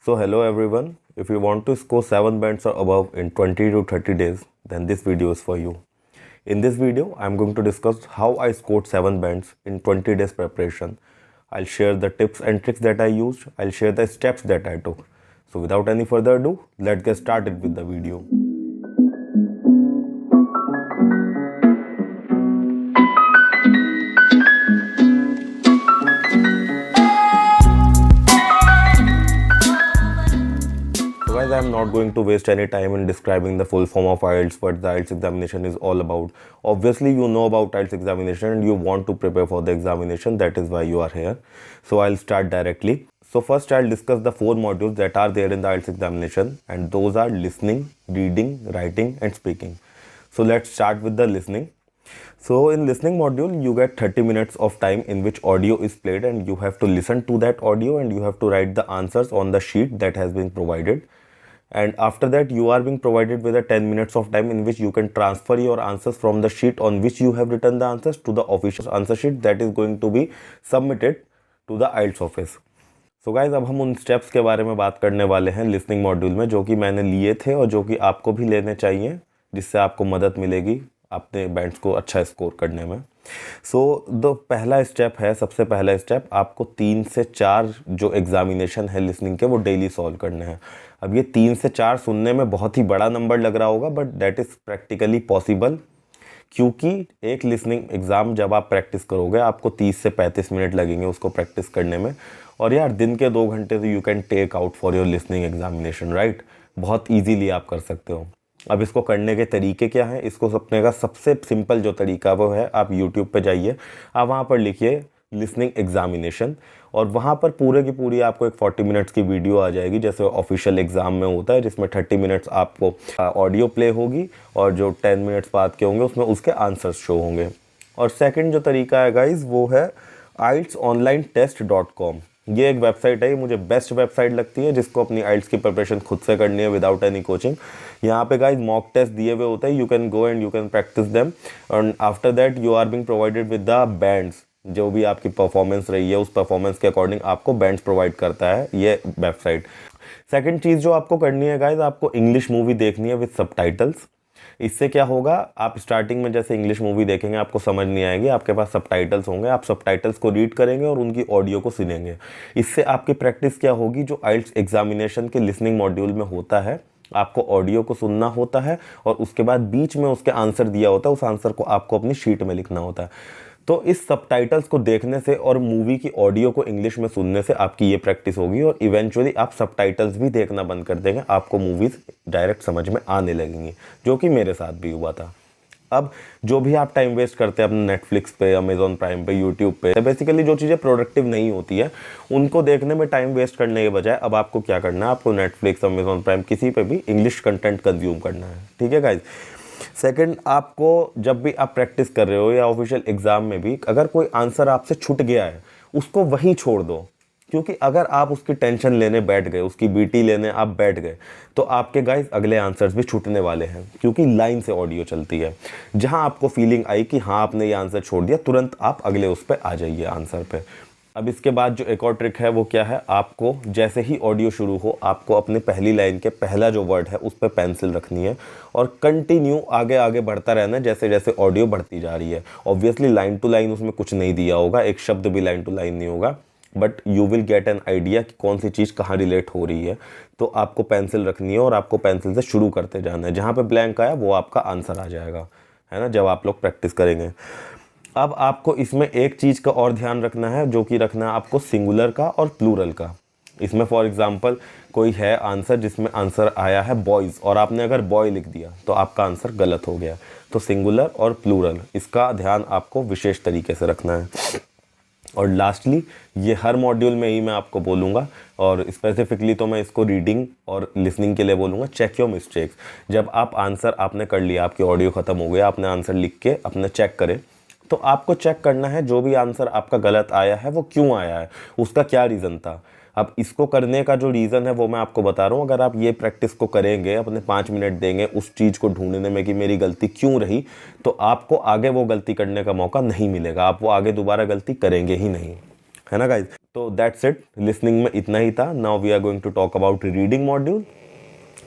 So hello everyone, if you want to score 7 bands or above in 20 to 30 days, then this video is for you. In this video, I am going to discuss how I scored 7 bands in 20 days preparation. I'll share the tips and tricks that I used, I'll share the steps that I took. So without any further ado, let's get started with the video. Guys, I am not going to waste any time in describing the full form of IELTS, what the IELTS examination is all about. Obviously, you know about IELTS examination and you want to prepare for the examination. That is why you are here. So I'll start directly. So first I'll discuss the 4 modules that are there in the IELTS examination, and those are listening, reading, writing and speaking. So let's start with the listening. So in listening module, you get 30 minutes of time in which audio is played and you have to listen to that audio and you have to write the answers on the sheet that has been provided. And after that, you are being provided with a 10 minutes of time in which you can transfer your answers from the sheet on which you have written the answers to the official answer sheet that is going to be submitted to the IELTS office. So guys, अब हम उन steps के बारे में बात करने वाले हैं लिसनिंग मॉड्यूल में जो कि मैंने लिए थे और जो कि आपको भी लेने चाहिए, जिससे आपको मदद मिलेगी अपने बैंड्स को अच्छा स्कोर करने में. सो पहला स्टेप है, सबसे पहला स्टेप, आपको 3 से 4 जो एग्जामिनेशन है लिसनिंग के वो डेली सॉल्व करने हैं. अब ये 3 से 4 सुनने में बहुत ही बड़ा नंबर लग रहा होगा, but that is practically possible, क्योंकि एक लिसनिंग एग्ज़ाम जब आप प्रैक्टिस करोगे आपको 30 से 35 मिनट लगेंगे उसको प्रैक्टिस करने में. और यार दिन के 2 घंटे तो you can take out for your listening examination, right. बहुत ईजीली आप कर सकते हो. अब इसको करने के तरीके क्या हैं, इसको करने का सबसे सिंपल जो तरीका वो है, आप YouTube पे जाइए, आप वहाँ पर लिखिए लिसनिंग एग्जामिनेशन और वहाँ पर पूरे की पूरी आपको एक 40 मिनट्स की वीडियो आ जाएगी जैसे ऑफिशियल एग्ज़ाम में होता है, जिसमें 30 मिनट्स आपको ऑडियो प्ले होगी और जो 10 मिनट्स बाद के होंगे उसमें उसके आंसर्स शो होंगे. और सेकंड जो तरीका है गाइज वो है IELTSonlinetest.com. ये एक वेबसाइट है, ये मुझे बेस्ट वेबसाइट लगती है जिसको अपनी आइल्स की प्रिपरेशन खुद से करनी है विदाउट एनी कोचिंग. यहाँ पे गाइज मॉक टेस्ट दिए हुए होते हैं, you can go and you can practise them and after that you are being provided with the bands. जो भी आपकी परफॉर्मेंस रही है उस परफॉर्मेंस के अकॉर्डिंग आपको बैंड्स प्रोवाइड करता है ये वेबसाइट. सेकेंड चीज़ जो आपको करनी है गाइज, आपको इंग्लिश मूवी देखनी है विद सबटाइटल्स. इससे क्या होगा, आप स्टार्टिंग में जैसे इंग्लिश मूवी देखेंगे आपको समझ नहीं आएगी, आपके पास सबटाइटल्स होंगे, आप सबटाइटल्स को रीड करेंगे और उनकी ऑडियो को सुनेंगे. इससे आपकी प्रैक्टिस क्या होगी, जो आइल्स एग्जामिनेशन के लिसनिंग मॉड्यूल में होता है आपको ऑडियो को सुनना होता है और उसके बाद बीच में उसके आंसर दिया होता है, उस आंसर को आपको अपनी शीट में लिखना होता है. तो इस सबटाइटल्स को देखने से और मूवी की ऑडियो को इंग्लिश में सुनने से आपकी ये प्रैक्टिस होगी और इवेंचुअली आप सबटाइटल्स भी देखना बंद कर देंगे, आपको मूवीज़ डायरेक्ट समझ में आने लगेंगी, जो कि मेरे साथ भी हुआ था. अब जो भी आप टाइम वेस्ट करते हैं अपने नेटफ्लिक्स पे, अमेजॉन प्राइम पे, यूट्यूब पे, बेसिकली जो चीज़ें प्रोडक्टिव नहीं होती है उनको देखने में टाइम वेस्ट करने के बजाय अब आपको क्या करना है, आपको नेटफ्लिक्स, अमेजॉन प्राइम, किसी पे भी इंग्लिश कंटेंट कंज्यूम करना है. ठीक है गाइज. सेकंड, आपको जब भी आप प्रैक्टिस कर रहे हो या ऑफिशियल एग्जाम में भी अगर कोई आंसर आपसे छूट गया है उसको वहीं छोड़ दो, क्योंकि अगर आप उसकी टेंशन लेने बैठ गए, उसकी बीटी लेने आप बैठ गए, तो आपके गाइस अगले आंसर्स भी छूटने वाले हैं, क्योंकि लाइन से ऑडियो चलती है. जहां आपको फीलिंग आई कि हाँ आपने ये आंसर छोड़ दिया, तुरंत आप अगले उस पर आ जाइए आंसर पे. अब इसके बाद जो एक और ट्रिक है वो क्या है, आपको जैसे ही ऑडियो शुरू हो आपको अपने पहली लाइन के पहला जो वर्ड है उस पर पेंसिल रखनी है और कंटिन्यू आगे आगे बढ़ता रहना है जैसे जैसे ऑडियो बढ़ती जा रही है. ऑब्वियसली लाइन टू लाइन उसमें कुछ नहीं दिया होगा, एक शब्द भी लाइन टू लाइन नहीं होगा, but you will get an idea कि कौन सी चीज़ कहाँ रिलेट हो रही है. तो आपको पेंसिल रखनी है और आपको पेंसिल से शुरू करते जाना है, जहाँ पे ब्लैंक आया वो आपका आंसर आ जाएगा, है ना, जब आप लोग प्रैक्टिस करेंगे. अब आपको इसमें एक चीज़ का और ध्यान रखना है, जो कि रखना है आपको सिंगुलर का और प्लूरल का. इसमें फॉर एग्जांपल कोई है आंसर जिसमें आंसर आया है बॉयज़ और आपने अगर बॉय लिख दिया तो आपका आंसर गलत हो गया. तो सिंगुलर और प्लूरल, इसका ध्यान आपको विशेष तरीके से रखना है. और लास्टली, ये हर मॉड्यूल में ही मैं आपको बोलूँगा और स्पेसिफिकली तो मैं इसको रीडिंग और लिसनिंग के लिए बोलूँगा, चेक योर मिस्टेक्स. जब आप आंसर आपने कर लिया, आपकी ऑडियो ख़त्म हो गया, आपने आंसर लिख के अपने चेक करे, तो आपको चेक करना है जो भी आंसर आपका गलत आया है वो क्यों आया है, उसका क्या रीज़न था. अब इसको करने का जो रीज़न है वो मैं आपको बता रहा हूँ. अगर आप ये प्रैक्टिस को करेंगे, अपने 5 मिनट देंगे उस चीज़ को ढूंढने में कि मेरी गलती क्यों रही, तो आपको आगे वो गलती करने का मौका नहीं मिलेगा, आप वो आगे दोबारा गलती करेंगे ही नहीं, है ना गाइज. तो दैट्स इट, लिसनिंग में इतना ही था। Now we are going to talk about reading module.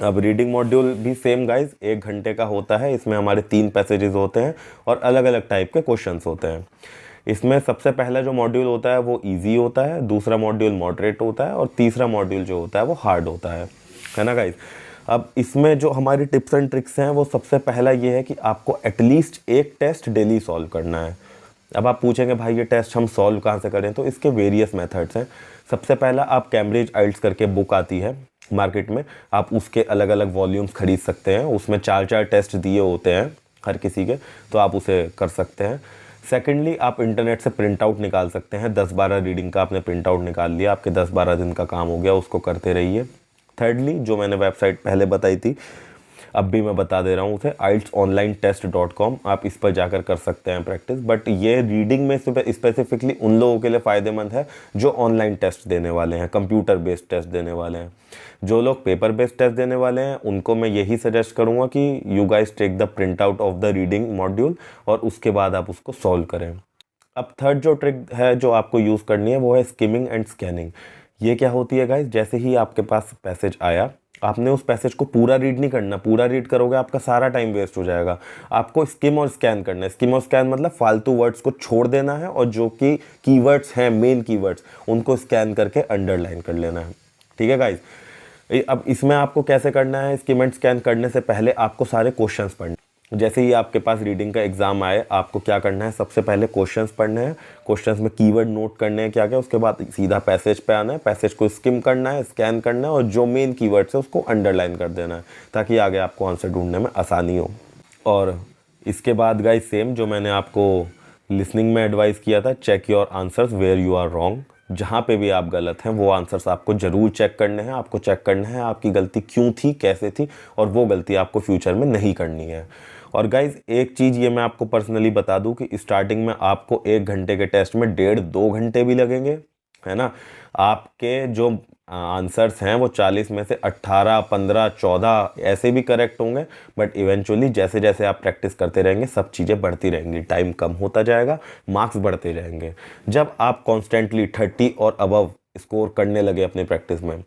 अब रीडिंग मॉड्यूल भी सेम गाइज 1 घंटे का होता है। इसमें हमारे 3 पैसेजेस होते हैं और अलग अलग टाइप के क्वेश्चंस होते हैं। इसमें सबसे पहला जो मॉड्यूल होता है वो इजी होता है, दूसरा मॉड्यूल मॉडरेट होता है और तीसरा मॉड्यूल जो होता है वो हार्ड होता है ना गाइज। अब इसमें जो हमारी टिप्स एंड ट्रिक्स हैं वो सबसे पहला ये है कि आपको एटलीस्ट एक टेस्ट डेली सॉल्व करना है। अब आप पूछेंगे भाई ये टेस्ट हम सॉल्व कहाँ से करें, तो इसके वेरियस मेथड्स हैं। सबसे पहला आप कैम्ब्रिज आइल्स करके बुक आती है मार्केट में, आप उसके अलग अलग वॉल्यूम्स खरीद सकते हैं। उसमें 4 टेस्ट दिए होते हैं हर किसी के, तो आप उसे कर सकते हैं। सेकेंडली आप इंटरनेट से प्रिंट आउट निकाल सकते हैं। 10-12 रीडिंग का आपने प्रिंट आउट निकाल लिया, आपके 10-12 दिन का काम हो गया, उसको करते रहिए। थर्डली जो मैंने वेबसाइट पहले बताई थी अब भी मैं बता दे रहा हूँ उसे, IELTSonlinetest.com, आप इस पर जाकर कर सकते हैं प्रैक्टिस। बट ये रीडिंग में स्पेसिफिकली उन लोगों के लिए फ़ायदेमंद है जो ऑनलाइन टेस्ट देने वाले हैं, कंप्यूटर बेस्ड टेस्ट देने वाले हैं। जो लोग पेपर बेस्ड टेस्ट देने वाले हैं उनको मैं यही सजेस्ट करूँगा कि you guys take the print out of the reading module और उसके बाद आप उसको सॉल्व करें। अब थर्ड जो ट्रिक है जो आपको यूज़ करनी है वो है स्किमिंग एंड स्कैनिंग। ये क्या होती है गाइस, जैसे ही आपके पास पैसेज आया आपने उस पैसेज को पूरा रीड नहीं करना। पूरा रीड करोगे आपका सारा टाइम वेस्ट हो जाएगा। आपको स्किम और स्कैन करना है। स्किम और स्कैन मतलब फालतू वर्ड्स को छोड़ देना है और जो कि कीवर्ड्स हैं, मेन कीवर्ड्स, उनको स्कैन करके अंडरलाइन कर लेना है। ठीक है गाइज। अब इसमें आपको कैसे करना है, स्किम एंड स्कैन करने से पहले आपको सारे क्वेश्चंस पढ़ने। जैसे ही आपके पास रीडिंग का एग्जाम आए आपको क्या करना है, सबसे पहले क्वेश्चंस पढ़ने हैं, क्वेश्चंस में कीवर्ड नोट करने हैं क्या क्या, उसके बाद सीधा पैसेज पे आना है, पैसेज को स्किम करना है, स्कैन करना है और जो मेन कीवर्ड्स है उसको अंडरलाइन कर देना है ताकि आगे आपको आंसर ढूंढने में आसानी हो। और इसके बाद गाइस सेम जो मैंने आपको लिसनिंग में एडवाइस किया था, check your answers where you are wrong. जहाँ पे भी आप गलत हैं वो आंसर्स आपको ज़रूर चेक करने हैं। आपको चेक करना है आपकी गलती क्यों थी, कैसे थी, और वो गलती आपको फ्यूचर में नहीं करनी है। और गाइज एक चीज़ ये मैं आपको पर्सनली बता दूं कि स्टार्टिंग में आपको 1 घंटे के टेस्ट में 1.5-2 घंटे भी लगेंगे, है ना। आपके जो आंसर्स हैं वो 40 में से 18, 15, 14 ऐसे भी करेक्ट होंगे। बट इवेंचुअली जैसे जैसे आप प्रैक्टिस करते रहेंगे सब चीज़ें बढ़ती रहेंगी, टाइम कम होता जाएगा, मार्क्स बढ़ते जाएंगे। जब आप कॉन्स्टेंटली 30 और अबव स्कोर करने लगे अपनी प्रैक्टिस में,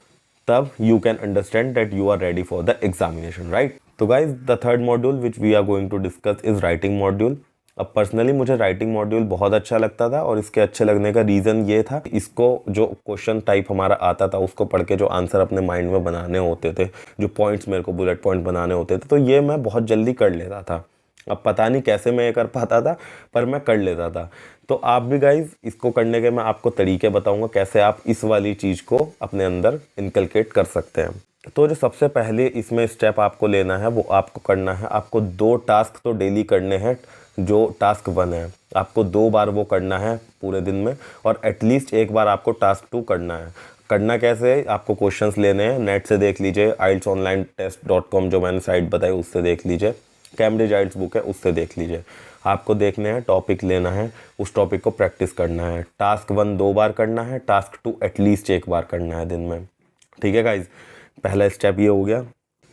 तब you can understand that you are ready for the examination, right. तो guys the third module which we are going to discuss is writing module. अब पर्सनली मुझे राइटिंग मॉड्यूल बहुत अच्छा लगता था और इसके अच्छे लगने का रीज़न ये था, इसको जो क्वेश्चन टाइप हमारा आता था उसको पढ़ के जो आंसर अपने माइंड में बनाने होते थे, जो पॉइंट्स मेरे को बुलेट पॉइंट बनाने होते थे, तो ये मैं बहुत जल्दी कर लेता था। अब पता नहीं कैसे मैं ये कर पाता था पर मैं कर लेता था। तो आप भी गाइज इसको करने के मैं आपको तरीके बताऊंगा कैसे आप इस वाली चीज़ को अपने अंदर इनकलकेट कर सकते हैं। तो जो सबसे पहले इसमें स्टेप आपको लेना है वो आपको करना है, आपको 2 टास्क तो डेली करने हैं। जो टास्क 1 है आपको 2 बार वो करना है पूरे दिन में, और एटलीस्ट 1 बार आपको टास्क 2 करना है। करना कैसे है, आपको क्वेश्चंस लेने हैं, नेट से देख लीजिए, IELTSonlinetest.com जो मैंने साइट बताई उससे देख लीजिए, कैम्ब्रिज आइल्स बुक है उससे देख लीजिए। आपको देखने हैं, टॉपिक लेना है, उस टॉपिक को प्रैक्टिस करना है। टास्क 1 2 बार करना है, टास्क 2 एटलीस्ट 1 बार करना है दिन में। ठीक है गाइज, पहला स्टेप ये हो गया।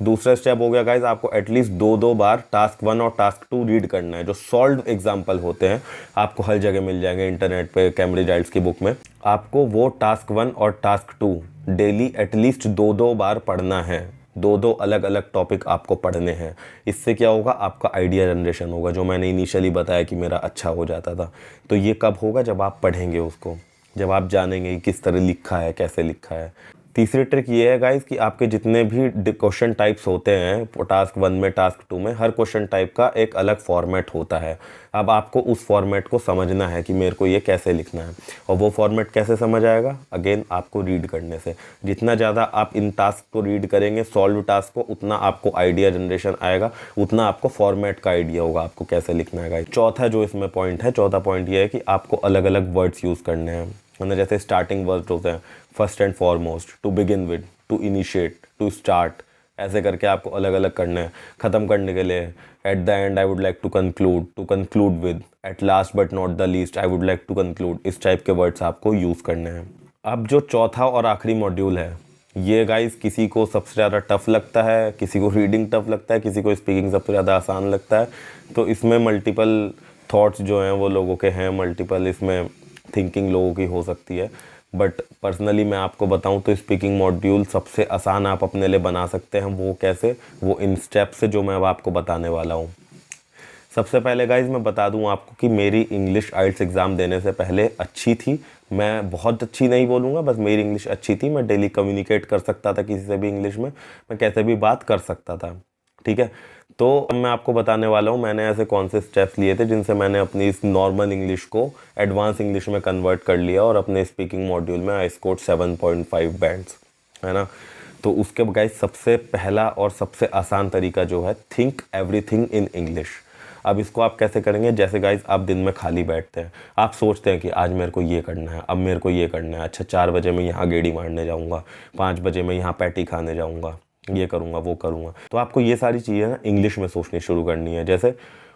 दूसरा स्टेप हो गया गाइज, आपको एटलीस्ट 2 बार टास्क 1 और टास्क 2 रीड करना है। जो सॉल्व एग्जाम्पल होते हैं आपको हर जगह मिल जाएंगे इंटरनेट पे, कैम्ब्रिज आइल्स की बुक में। आपको वो टास्क 1 और टास्क 2 डेली एटलीस्ट 2 बार पढ़ना है। 2 अलग अलग टॉपिक आपको पढ़ने हैं। इससे क्या होगा, आपका आइडिया जनरेशन होगा, जो मैंने इनिशियली बताया कि मेरा अच्छा हो जाता था। तो ये कब होगा, जब आप पढ़ेंगे उसको, जब आप जानेंगे कि किस तरह लिखा है, कैसे लिखा है। तीसरी ट्रिक ये है गाइस कि आपके जितने भी क्वेश्चन टाइप्स होते हैं टास्क 1 में, टास्क 2 में, हर क्वेश्चन टाइप का एक अलग फॉर्मेट होता है। अब आपको उस फॉर्मेट को समझना है कि मेरे को ये कैसे लिखना है। और वो फॉर्मेट कैसे समझ आएगा, अगेन आपको रीड करने से। जितना ज़्यादा आप इन टास्क को रीड करेंगे, सॉल्व टास्क को, उतना आपको आइडिया जनरेशन आएगा, उतना आपको फॉर्मेट का आइडिया होगा आपको कैसे लिखना है गाइस। चौथा जो इसमें पॉइंट है, चौथा पॉइंट ये है कि आपको अलग अलग वर्ड्स यूज़ करने हैं। मतलब जैसे स्टार्टिंग वर्ड्स होते हैं, first and foremost, to begin with, to initiate, to start, ऐसे करके आपको अलग अलग करने हैं। ख़त्म करने के लिए at the end I would like to conclude with, at last but not the least I would like to conclude, इस टाइप के वर्ड्स आपको यूज़ करने हैं। अब जो चौथा और आखिरी मॉड्यूल है, ये गाइस किसी को सबसे ज़्यादा टफ लगता है, किसी को रीडिंग टफ लगता है, किसी को स्पीकिंग सबसे ज़्यादा आसान लगता है। तो इसमें मल्टीपल थॉट्स जो हैं वो लोगों के हैं, मल्टीपल इसमें थिंकिंग लोगों की हो सकती है। बट पर्सनली मैं आपको बताऊं तो स्पीकिंग मॉड्यूल सबसे आसान आप अपने लिए बना सकते हैं। वो कैसे? वो इन स्टेप से जो मैं अब आपको बताने वाला हूँ। सबसे पहले गाइज मैं बता दूं आपको कि मेरी इंग्लिश आइल्स एग्ज़ाम देने से पहले अच्छी थी। मैं बहुत अच्छी नहीं बोलूँगा, बस मेरी इंग्लिश अच्छी थी। मैं डेली कम्युनिकेट कर सकता था किसी से भी इंग्लिश में, मैं कैसे भी बात कर सकता था। ठीक है, तो अब मैं आपको बताने वाला हूँ मैंने ऐसे कौन से स्टेप्स लिए थे जिनसे मैंने अपनी इस नॉर्मल इंग्लिश को एडवांस इंग्लिश में कन्वर्ट कर लिया और अपने स्पीकिंग मॉड्यूल में आई स्कोर्ड 7.5 बैंड्स, है ना। तो उसके गाइस सबसे पहला और सबसे आसान तरीका जो है, थिंक एवरीथिंग इन इंग्लिश। अब इसको आप कैसे करेंगे? जैसे गाइज आप दिन में खाली बैठते हैं, आप सोचते हैं कि आज मेरे को ये करना है, अब मेरे को ये करना है, अच्छा 4 बजे मैं यहाँ गेड़ी मारने जाऊँगा, 5 बजे मैं यहाँ पैटी खाने जाऊँगा, ये करूँगा वो करूँगा। तो आपको ये सारी चीज़ें ना इंग्लिश में सोचनी शुरू करनी है। जैसे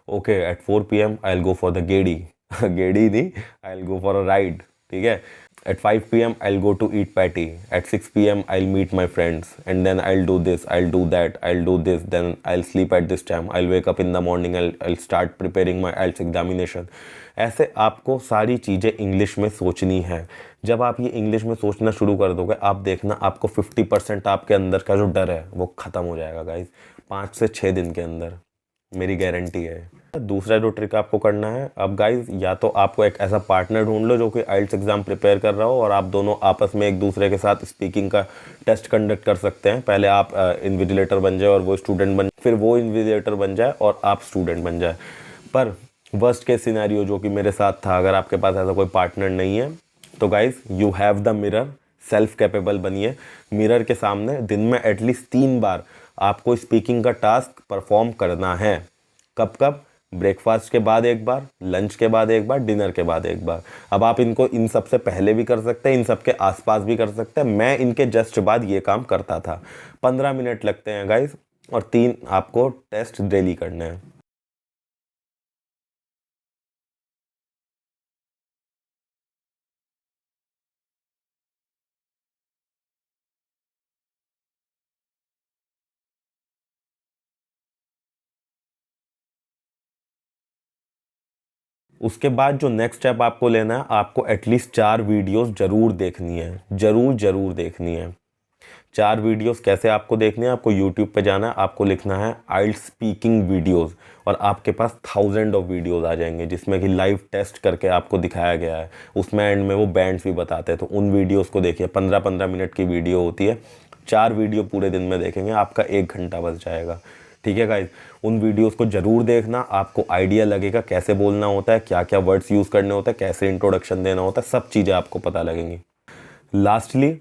okay at 4 PM I will go for the गेड़ी गेड़ी नहीं, I will go for a ride. ठीक है, at 5 PM I'll go to eat patty, at 6 PM I'll meet my friends, and then I'll do this, I'll do that, I'll do this, then I'll sleep at this time, I'll wake up in the morning, I'll start preparing my IELTS examination। ऐसे आपको सारी चीज़ें English में सोचनी है। जब आप ये इंग्लिश में सोचना शुरू कर दोगे, आप देखना आपको 50% आपके अंदर का जो डर है वो ख़त्म हो जाएगा गाइज, 5 से 6 दिन के अंदर, मेरी गारंटी है। दूसरा जो ट्रिक आपको करना है, अब गाइज या तो आपको एक ऐसा पार्टनर ढूंढ लो जो कि आइल्स एग्जाम प्रिपेयर कर रहा हो और आप दोनों आपस में एक दूसरे के साथ स्पीकिंग का टेस्ट कंडक्ट कर सकते हैं। पहले आप इन्विजिलेटर बन जाए और वो स्टूडेंट बन, फिर वो इन्विजिलेटर बन जाए और आप स्टूडेंट बन जाए। पर वर्स्ट केस सिनेरियो जो कि मेरे साथ था, अगर आपके पास ऐसा कोई पार्टनर नहीं है तो guys you have the mirror, self capable बनिए। मिरर के सामने दिन में एटलीस्ट 3 बार आपको स्पीकिंग का टास्क परफॉर्म करना है। कब कब? ब्रेकफास्ट के बाद एक बार, लंच के बाद एक बार, डिनर के बाद एक बार। अब आप इनको इन सब से पहले भी कर सकते हैं, इन सब के आसपास भी कर सकते हैं। मैं इनके जस्ट बाद ये काम करता था। 15 मिनट लगते हैं गाइज, और 3 आपको टेस्ट डेली करने हैं। उसके बाद जो नेक्स्ट स्टेप आपको लेना है, आपको एटलीस्ट 4 वीडियोस जरूर देखनी है, जरूर देखनी है। 4 वीडियोस कैसे आपको देखनी है? आपको यूट्यूब पे जाना है, आपको लिखना है आइल्स स्पीकिंग वीडियोस, और आपके पास 1000 ऑफ वीडियोस आ जाएंगे जिसमें कि लाइव टेस्ट करके आपको दिखाया गया है। उसमें एंड में वो बैंड्स भी बताते हैं, तो उन वीडियोस को देखिए। 15-15 मिनट की वीडियो होती है। 4 वीडियो पूरे दिन में देखेंगे, आपका 1 घंटा बच जाएगा। ठीक है गाइज, उन वीडियोस को जरूर देखना, आपको आइडिया लगेगा कैसे बोलना होता है, क्या क्या वर्ड्स यूज़ करने होते हैं, कैसे इंट्रोडक्शन देना होता है, सब चीज़ें आपको पता लगेंगी। लास्टली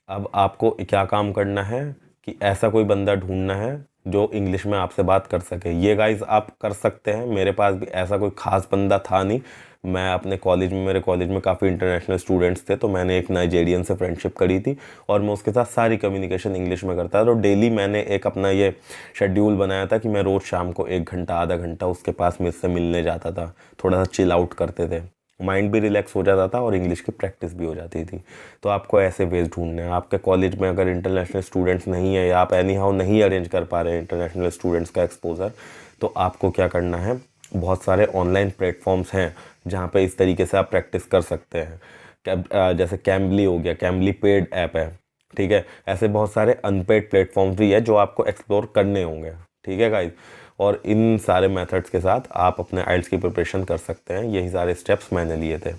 अब आपको क्या काम करना है कि ऐसा कोई बंदा ढूंढना है जो इंग्लिश में आपसे बात कर सके। ये गाइज आप कर सकते हैं। मेरे पास भी ऐसा कोई ख़ास बंदा था नहीं। मैं अपने कॉलेज में, मेरे कॉलेज में काफ़ी इंटरनेशनल स्टूडेंट्स थे, तो मैंने एक नाइजेरियन से फ्रेंडशिप करी थी और मैं उसके साथ सारी कम्युनिकेशन इंग्लिश में करता था। तो डेली मैंने एक अपना ये शेड्यूल बनाया था कि मैं रोज़ शाम को 1 घंटा आधा घंटा उसके पास मुझसे मिलने जाता था। थोड़ा सा चिल आउट करते थे, माइंड भी रिलैक्स हो जाता था और इंग्लिश की प्रैक्टिस भी हो जाती थी। तो आपको ऐसे वेज ढूंढने हैं। आपके कॉलेज में अगर इंटरनेशनल स्टूडेंट्स नहीं है या आप एनी हाउ नहीं अरेंज कर पा रहे हैं इंटरनेशनल स्टूडेंट्स का एक्सपोजर, तो आपको क्या करना है, बहुत सारे ऑनलाइन प्लेटफॉर्म्स हैं जहाँ पे इस तरीके से आप प्रैक्टिस कर सकते हैं। जैसे कैम्बली हो गया, कैम्बली पेड ऐप है। ठीक है, ऐसे बहुत सारे अनपेड प्लेटफॉर्म्स भी है जो आपको एक्सप्लोर करने होंगे। ठीक है गाइज, और इन सारे मेथड्स के साथ आप अपने आइल्स की प्रिपरेशन कर सकते हैं। यही सारे स्टेप्स मैंने लिए थे।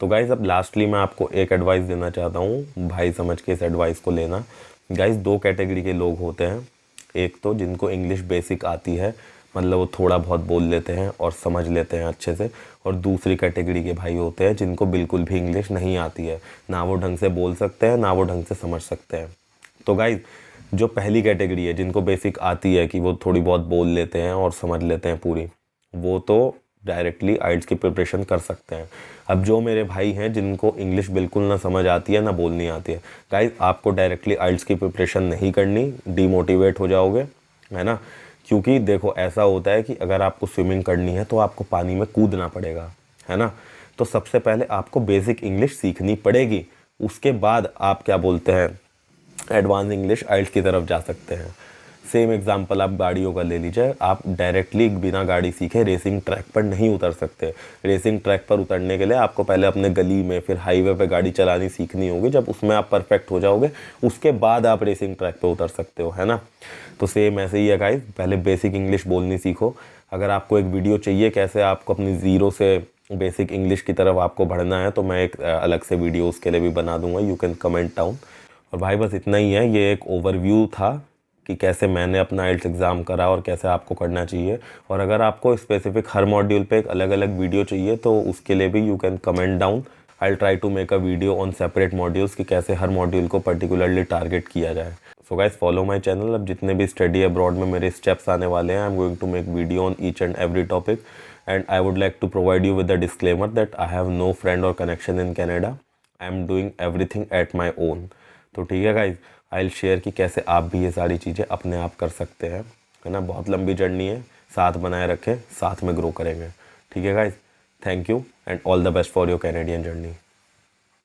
तो गाइज़ अब लास्टली मैं आपको एक एडवाइस देना चाहता हूँ, भाई समझ के इस एडवाइस को लेना। गाइज़ 2 कैटेगरी के लोग होते हैं। एक तो जिनको इंग्लिश बेसिक आती है, मतलब वो थोड़ा बहुत बोल लेते हैं और समझ लेते हैं अच्छे से, और दूसरी कैटेगरी के भाई होते हैं जिनको बिल्कुल भी इंग्लिश नहीं आती है, ना वो ढंग से बोल सकते हैं ना वो ढंग से समझ सकते हैं। तो गाइज़ जो पहली कैटेगरी है, जिनको बेसिक आती है कि वो थोड़ी बहुत बोल लेते हैं और समझ लेते हैं पूरी, वो तो डायरेक्टली आइल्स की प्रिपरेशन कर सकते हैं। अब जो मेरे भाई हैं जिनको इंग्लिश बिल्कुल ना समझ आती है ना बोलनी आती है, गाइस आपको डायरेक्टली आइल्स की प्रिपरेशन नहीं करनी, डीमोटिवेट हो जाओगे, है ना। क्योंकि देखो ऐसा होता है कि अगर आपको स्विमिंग करनी है तो आपको पानी में कूदना पड़ेगा, है ना। तो सबसे पहले आपको बेसिक इंग्लिश सीखनी पड़ेगी, उसके बाद आप क्या बोलते हैं एडवांस इंग्लिश आइल्स की तरफ जा सकते हैं। सेम एग्जांपल आप गाड़ियों का ले लीजिए, आप डायरेक्टली बिना गाड़ी सीखे रेसिंग ट्रैक पर नहीं उतर सकते। रेसिंग ट्रैक पर उतरने के लिए आपको पहले अपने गली में फिर हाईवे पे गाड़ी चलानी सीखनी होगी। जब उसमें आप परफेक्ट हो जाओगे उसके बाद आप रेसिंग ट्रैक पे उतर सकते हो, है ना। तो सेम ऐसे ही है गाइस, पहले बेसिक इंग्लिश बोलनी सीखो। अगर आपको एक वीडियो चाहिए कैसे आपको अपनी ज़ीरो से बेसिक इंग्लिश की तरफ आपको बढ़ना है, तो मैं एक अलग से वीडियो उसके लिए भी बना दूंगा, यू कैन कमेंट डाउन। और भाई बस इतना ही है, ये एक ओवरव्यू था कि कैसे मैंने अपना आइल्स एग्ज़ाम करा और कैसे आपको करना चाहिए। और अगर आपको स्पेसिफिक हर मॉड्यूल पे एक अलग अलग वीडियो चाहिए तो उसके लिए भी you can comment down. I try to make a video on separate modules कि कैसे हर मॉड्यूल को पर्टिकुलरली टारगेट किया जाए। So guys follow my channel. अब जितने भी स्टडी अब्रॉड में मेरे स्टेप्स आने वाले हैं, I am going to make video on each and every topic and I would like to provide you with the disclaimer that I have no friend और connection in Canada, I am doing everything at my own. तो ठीक है guys, I will share कि कैसे आप भी ये सारी चीज़ें अपने आप कर सकते हैं, है ना। बहुत लंबी जर्नी है, साथ बनाए रखें, साथ में ग्रो करेंगे। ठीक है guys, thank you and all the best for your Canadian journey.